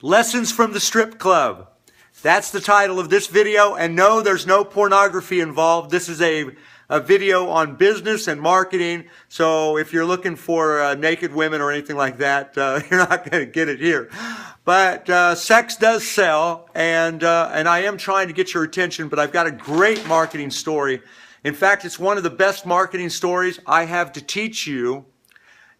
Lessons from the Strip Club. That's the title of this video. And no, there's no pornography involved. This is a video on business and marketing. So if you're looking for naked women or anything like that, you're not going to get it here. But sex does sell, and I am trying to get your attention, but I've got a great marketing story. In fact, it's one of the best marketing stories I have to teach you.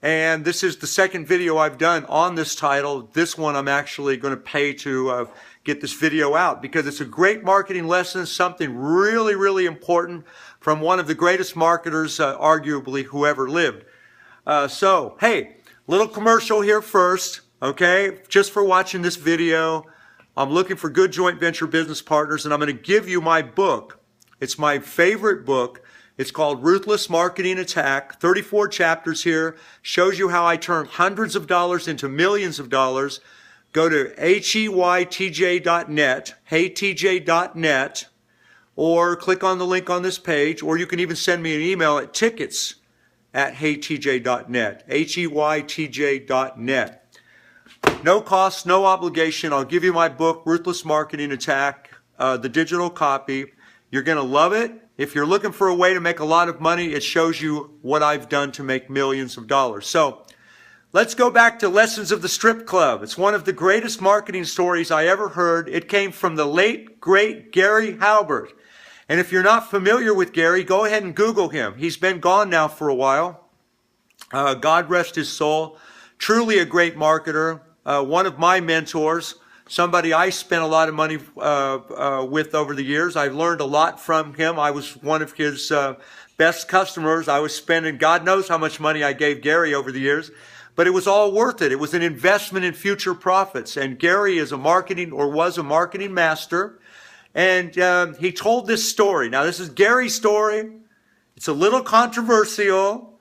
And this is the second video I've done on this title. This one I'm actually going to pay to get this video out because it's a great marketing lesson, something really, really important from one of the greatest marketers, arguably, who ever lived. So, hey, little commercial here first, okay? Just for watching this video, I'm looking for good joint venture business partners, and I'm going to give you my book. It's my favorite book. It's called Ruthless Marketing Attack. 34 chapters here. Shows you how I turn hundreds of dollars into millions of dollars. Go to heytj.net, heytj.net, or click on the link on this page, or you can even send me an email at tickets@heytj.net, heytj.net. No cost, no obligation. I'll give you my book, Ruthless Marketing Attack, the digital copy. You're going to love it. If you're looking for a way to make a lot of money, it shows you what I've done to make millions of dollars. So let's go back to Lessons of the Strip Club. It's one of the greatest marketing stories I ever heard. It came from the late, great Gary Halbert. And if you're not familiar with Gary, go ahead and Google him. He's been gone now for a while. God rest his soul. Truly a great marketer. One of my mentors. Somebody I spent a lot of money with over the years. I've learned a lot from him. I was one of his best customers. I was spending, God knows how much money I gave Gary over the years, but it was all worth it. It was an investment in future profits. And Gary is a marketing, or was a marketing master. And he told this story. Now, this is Gary's story. It's a little controversial.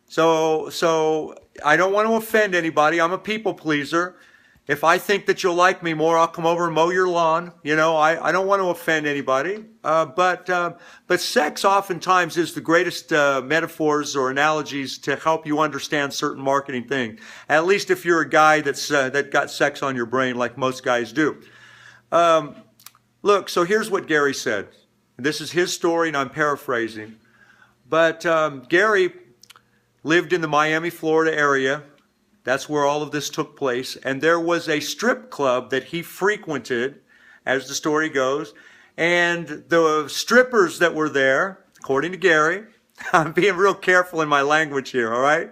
So I don't want to offend anybody. I'm a people pleaser. If I think that you'll like me more, I'll come over and mow your lawn. You know, I don't want to offend anybody. But sex oftentimes is the greatest metaphors or analogies to help you understand certain marketing things. At least if you're a guy that got sex on your brain like most guys do. Look, so here's what Gary said. This is his story, and I'm paraphrasing. But Gary lived in the Miami, Florida area. That's where all of this took place. And there was a strip club that he frequented, as the story goes. And the strippers that were there, according to Gary, I'm being real careful in my language here, all right?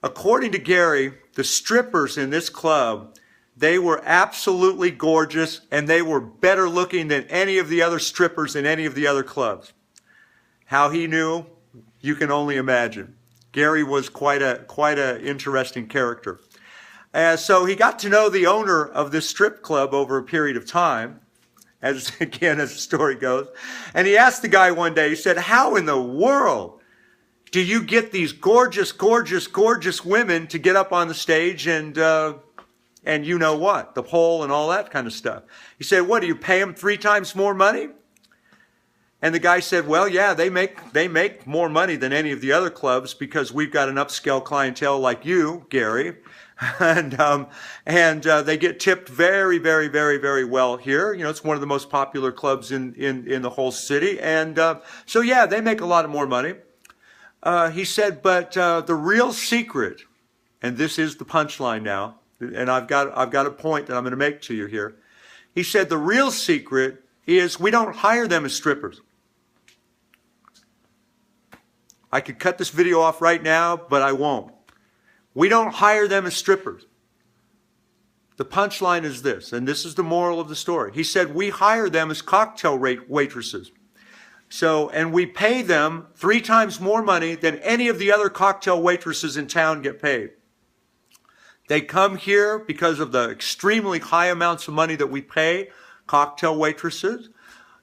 According to Gary, the strippers in this club, they were absolutely gorgeous, and they were better looking than any of the other strippers in any of the other clubs. How he knew, you can only imagine. Gary was quite a interesting character. So he got to know the owner of this strip club over a period of time, as the story goes. And he asked the guy one day, he said, how in the world do you get these gorgeous, gorgeous, gorgeous women to get up on the stage and you know what, the pole and all that kind of stuff? He said, what, do you pay them 3 times more money? And the guy said, well, yeah, they make more money than any of the other clubs because we've got an upscale clientele like you, Gary. And they get tipped very, very, very, very well here. You know, it's one of the most popular clubs in the whole city. And so, yeah, they make a lot of more money. He said, but the real secret, and this is the punchline now, and I've got a point that I'm going to make to you here. He said, the real secret is we don't hire them as strippers. I could cut this video off right now, but I won't. We don't hire them as strippers. The punchline is this, and this is the moral of the story. He said, we hire them as cocktail waitresses. So, and we pay them 3 times more money than any of the other cocktail waitresses in town get paid. They come here because of the extremely high amounts of money that we pay cocktail waitresses.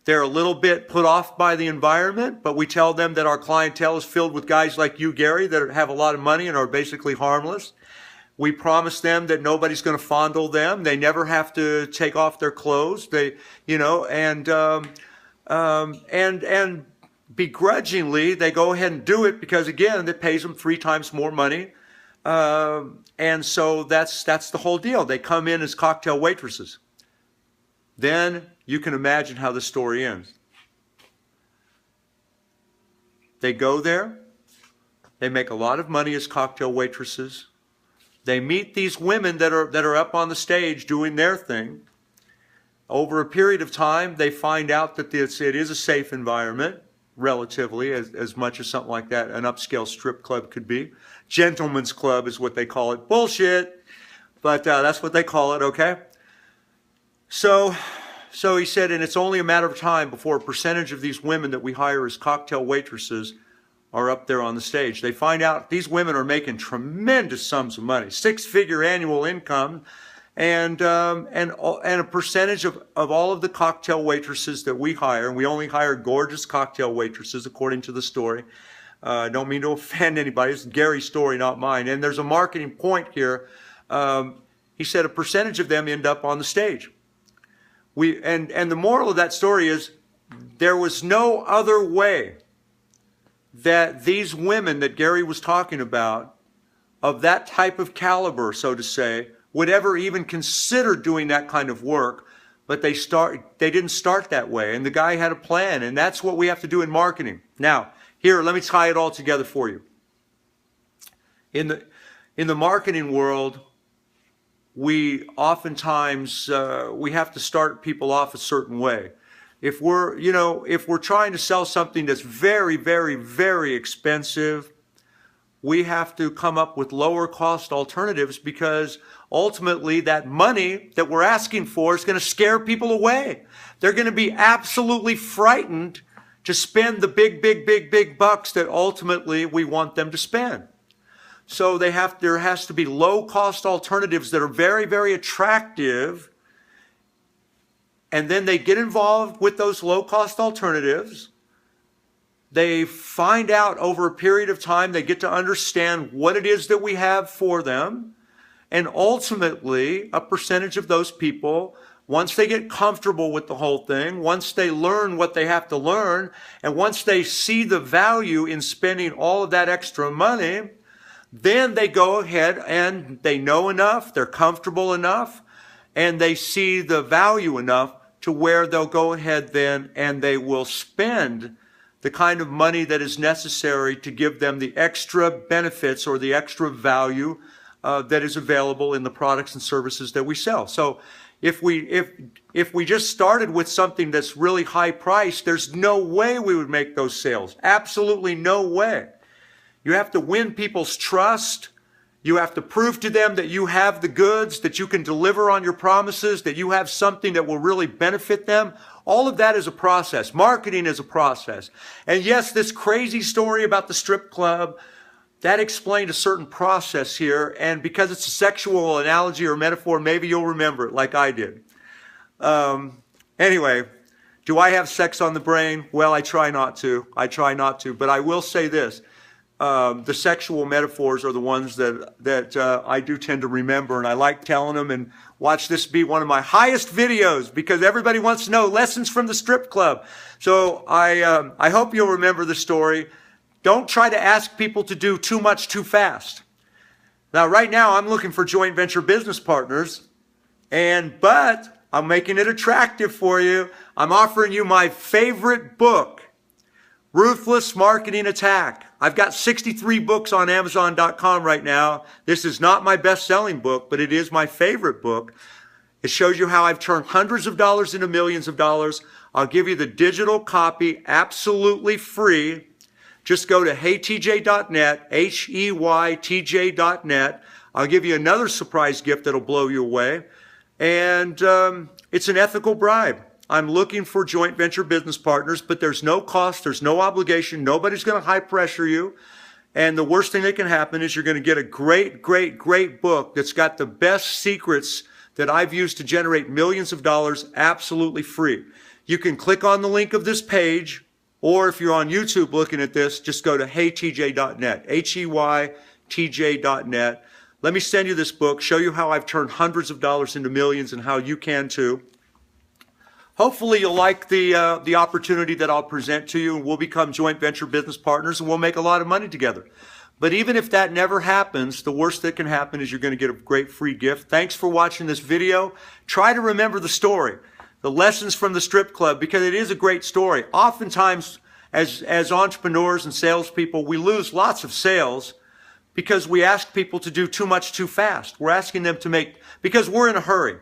They're a little bit put off by the environment, but we tell them that our clientele is filled with guys like you, Gary, that have a lot of money and are basically harmless. We promise them that nobody's going to fondle them. They never have to take off their clothes. They, you know, and begrudgingly, they go ahead and do it because, again, it pays them 3 times more money And so that's the whole deal. They come in as cocktail waitresses. Then you can imagine how the story ends. They go there. They make a lot of money as cocktail waitresses. They meet these women that are up on the stage doing their thing. Over a period of time, they find out that it is a safe environment, relatively, as much as something like that an upscale strip club could be. Gentleman's club is what they call it. Bullshit, but that's what they call it, okay? So he said, and it's only a matter of time before a percentage of these women that we hire as cocktail waitresses are up there on the stage. They find out these women are making tremendous sums of money, 6-figure annual income, and a percentage of all of the cocktail waitresses that we hire, and we only hire gorgeous cocktail waitresses according to the story. Don't mean to offend anybody. It's Gary's story, not mine. And there's a marketing point here. He said a percentage of them end up on the stage. And the moral of that story is there was no other way that these women that Gary was talking about, of that type of caliber, so to say, would ever even consider doing that kind of work. But they didn't start that way. And the guy had a plan. And that's what we have to do in marketing. Now, here, let me tie it all together for you. In the marketing world, we oftentimes we have to start people off a certain way. If we're trying to sell something that's very, very, very expensive, we have to come up with lower cost alternatives, because ultimately that money that we're asking for is going to scare people away. They're going to be absolutely frightened to spend the big bucks that ultimately we want them to spend. So there has to be low cost alternatives that are very, very attractive. And then they get involved with those low cost alternatives. They find out over a period of time, they get to understand what it is that we have for them. And ultimately, a percentage of those people, once they get comfortable with the whole thing, once they learn what they have to learn, and once they see the value in spending all of that extra money, then they go ahead and they know enough, they're comfortable enough, and they see the value enough to where they'll go ahead then and they will spend the kind of money that is necessary to give them the extra benefits or the extra value that is available in the products and services that we sell. So if we just started with something that's really high priced, there's no way we would make those sales. Absolutely no way. You have to win people's trust. You have to prove to them that you have the goods, that you can deliver on your promises, that you have something that will really benefit them. All of that is a process. Marketing is a process. And yes, this crazy story about the strip club, that explained a certain process here. And because it's a sexual analogy or metaphor, maybe you'll remember it like I did. Anyway, do I have sex on the brain? Well, I try not to. But I will say this. The sexual metaphors are the ones that I do tend to remember, and I like telling them. And watch this be one of my highest videos, because everybody wants to know lessons from the strip club. So I hope you'll remember the story. Don't try to ask people to do too much too fast. Now, right now, I'm looking for joint venture business partners, but I'm making it attractive for you. I'm offering you my favorite book, Ruthless Marketing Attack. I've got 63 books on Amazon.com right now. This is not my best-selling book, but it is my favorite book. It shows you how I've turned hundreds of dollars into millions of dollars. I'll give you the digital copy absolutely free. Just go to heytj.net, HEYTJ.net. I'll give you another surprise gift that'll blow you away. And it's an ethical bribe. I'm looking for joint venture business partners, but there's no cost, there's no obligation, nobody's going to high pressure you. And the worst thing that can happen is you're going to get a great book that's got the best secrets that I've used to generate millions of dollars absolutely free. You can click on the link of this page, or if you're on YouTube looking at this, just go to heytj.net, HEYTJ.net. Let me send you this book, show you how I've turned hundreds of dollars into millions and how you can too. Hopefully you'll like the opportunity that I'll present to you, and we'll become joint venture business partners, and we'll make a lot of money together. But even if that never happens, the worst that can happen is you're going to get a great free gift. Thanks for watching this video. Try to remember the story, the lessons from the strip club, because it is a great story. Oftentimes, as entrepreneurs and salespeople, we lose lots of sales because we ask people to do too much too fast. We're asking them to because we're in a hurry.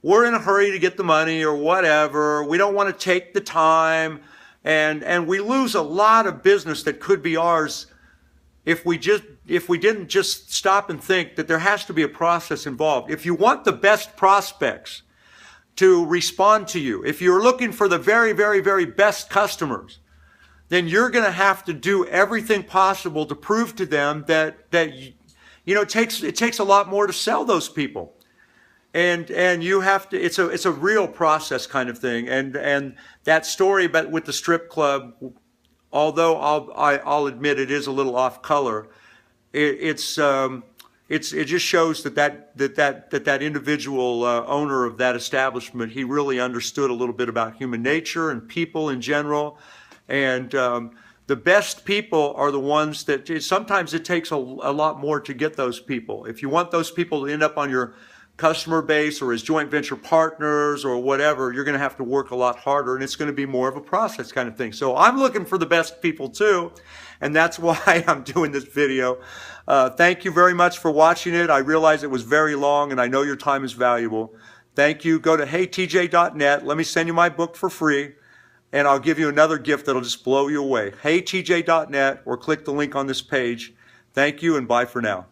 We're in a hurry to get the money or whatever. We don't want to take the time. And we lose a lot of business that could be ours if we didn't just stop and think that there has to be a process involved. If you want the best prospects to respond to you, if you're looking for the very, very, very best customers, then you're going to have to do everything possible to prove to them that you know, it takes a lot more to sell those people. And you have to, it's a real process kind of thing. And that story about with the strip club, although I'll admit it is a little off color, it just shows that individual owner of that establishment, he really understood a little bit about human nature and people in general. And the best people are the ones that sometimes it takes a lot more to get those people. If you want those people to end up on your customer base or as joint venture partners or whatever, you're going to have to work a lot harder, and it's going to be more of a process kind of thing. So I'm looking for the best people too, and that's why I'm doing this video. Thank you very much for watching it. I realize it was very long, and I know your time is valuable. Thank you. Go to heytj.net. Let me send you my book for free, and I'll give you another gift that'll just blow you away. heytj.net, or click the link on this page. Thank you, and bye for now.